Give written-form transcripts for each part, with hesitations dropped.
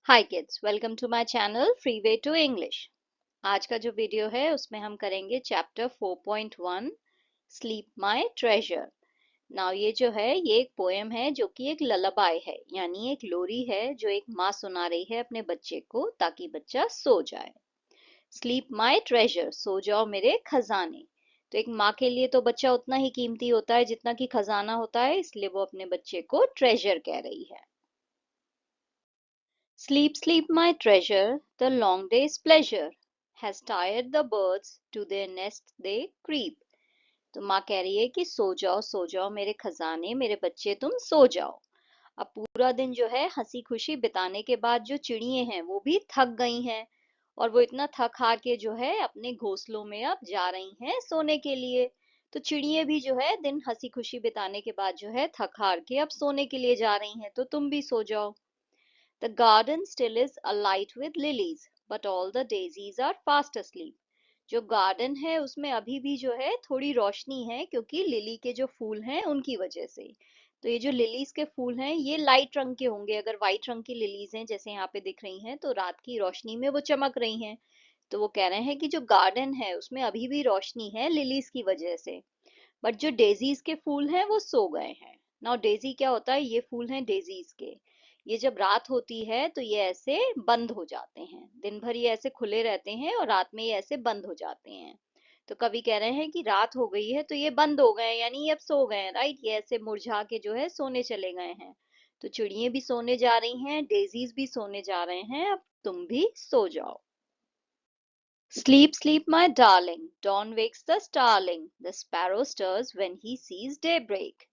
Hi kids, welcome to my channel free way to English. आज का जो video है उसमें हम करेंगे chapter 4.1 sleep my treasure. Now ये जो है ये एक पोएम है जो कि एक ललाबाई है, यानी एक लोरी है जो एक माँ सुना रही है अपने बच्चे को ताकि बच्चा सो जाए। स्लीप माय ट्रेजर, सो जाओ मेरे खजाने। तो एक माँ के लिए तो बच्चा उतना ही कीमती होता है जितना कि खजाना होता है, इसलिए वो अपने बच्चे को ट्रेजर कह रही है। Sleep, sleep, my treasure, the long day's pleasure has tired the birds, to their nest they creep। तो माँ कह रही है कि सो जाओ मेरे खजाने, मेरे बच्चे तुम सो जाओ। अब पूरा दिन जो है हंसी खुशी बिताने के बाद जो चिड़िए हैं वो भी थक गई हैं, और वो इतना थक हार के जो है अपने घोंसलों में अब जा रही हैं सोने के लिए। तो चिड़िए भी जो है दिन हंसी खुशी बिताने के बाद जो है थक हार के अब सोने के लिए जा रही हैं, तो तुम भी सो जाओ। The garden still is alight with lilies, but all the daisies are fast asleep। जो गार्डन है उसमें अभी भी जो है थोड़ी रोशनी है, क्योंकि लिली के जो फूल हैं उनकी वजह से। तो ये जो लिलीज के फूल हैं ये लाइट रंग के होंगे, अगर व्हाइट रंग की लिलीज हैं जैसे यहाँ पे दिख रही हैं तो रात की रोशनी में वो चमक रही हैं। तो वो कह रहे हैं कि जो गार्डन है उसमें अभी भी रोशनी है लिलीज की वजह से, बट जो डेजीज के फूल हैं वो सो गए हैं। नाउ डेजी क्या होता है, ये फूल हैं डेजीज के। ये जब रात होती है तो ये ऐसे बंद हो जाते हैं, दिन भर ये ऐसे खुले रहते हैं और रात में ये ऐसे बंद हो जाते हैं। तो कवि कह रहे हैं कि रात हो गई है तो ये बंद हो गए, यानी ये अब सो गए हैं, राइट। ये ऐसे मुरझा के जो है सोने चले गए हैं। तो चिड़िए भी सोने जा रही हैं, डेजीज भी सोने जा रहे हैं, अब तुम भी सो जाओ। Sleep, sleep, my darling. Dawn wakes the starling. The sparrow stirs when he sees daybreak।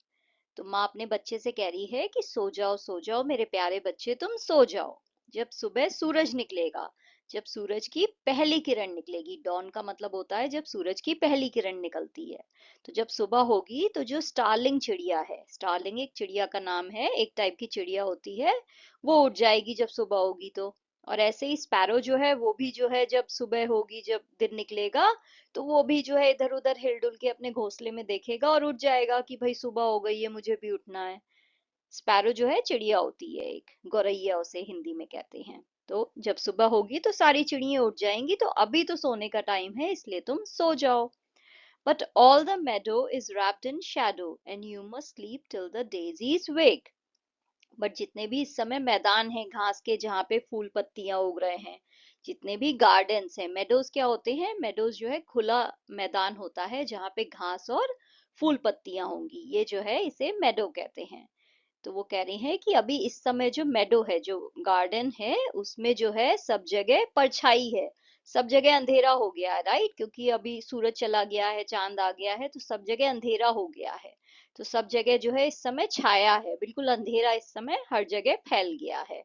तो माँ अपने बच्चे से कह रही है कि सो जाओ मेरे प्यारे बच्चे, तुम सो जाओ। जब सुबह सूरज निकलेगा, जब सूरज की पहली किरण निकलेगी, डॉन का मतलब होता है जब सूरज की पहली किरण निकलती है। तो जब सुबह होगी तो जो स्टारलिंग चिड़िया है, स्टारलिंग एक चिड़िया का नाम है, एक टाइप की चिड़िया होती है, वो उठ जाएगी जब सुबह होगी तो। और ऐसे ही स्पैरो जो है वो भी जो है जब सुबह होगी, जब दिन निकलेगा, तो वो भी जो है इधर उधर हिलडुल के अपने घोंसले में देखेगा और उठ जाएगा कि भाई सुबह हो गई है, मुझे भी उठना है। स्पैरो जो है चिड़िया होती है, एक गौरैया उसे हिंदी में कहते हैं। तो जब सुबह होगी तो सारी चिड़िया उठ जाएंगी, तो अभी तो सोने का टाइम है इसलिए तुम सो जाओ। But all the meadow is wrapped in shadow and you must sleep till the daisies wake। But जितने भी इस समय मैदान हैं घास के जहाँ पे फूल पत्तियां उग रहे हैं, जितने भी गार्डन्स हैं, मेडोज क्या होते हैं, मेडोज जो है खुला मैदान होता है जहाँ पे घास और फूल पत्तियां होंगी, ये जो है इसे मेडो कहते हैं। तो वो कह रही हैं कि अभी इस समय जो मेडो है, जो गार्डन है, उसमें जो है सब जगह परछाई है, सब जगह अंधेरा हो गया है, राइट। क्योंकि अभी सूरज चला गया है, चांद आ गया है, तो सब जगह अंधेरा हो गया है। तो सब जगह जो है इस समय छाया है, बिल्कुल अंधेरा इस समय हर जगह फैल गया है।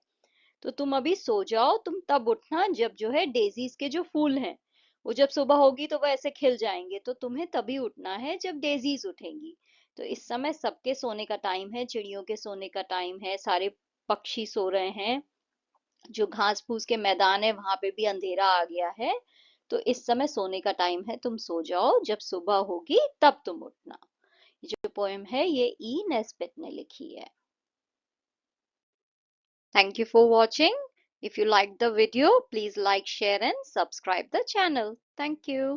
तो तुम अभी सो जाओ, तुम तब उठना जब जो है डेजीज के जो फूल हैं वो जब सुबह होगी तो वो ऐसे खिल जाएंगे, तो तुम्हें तभी उठना है जब डेजीज उठेंगी। तो इस समय सबके सोने का टाइम है, चिड़ियों के सोने का टाइम है, सारे पक्षी सो रहे हैं, जो घास फूस के मैदान है वहां पे भी अंधेरा आ गया है। तो इस समय सोने का टाइम है, तुम सो जाओ, जब सुबह होगी तब तुम उठना। ये जो पोएम है ये ई नेस्बिट ने लिखी है। Thank you for watching. If you liked the video, please like, share and subscribe the channel. Thank you.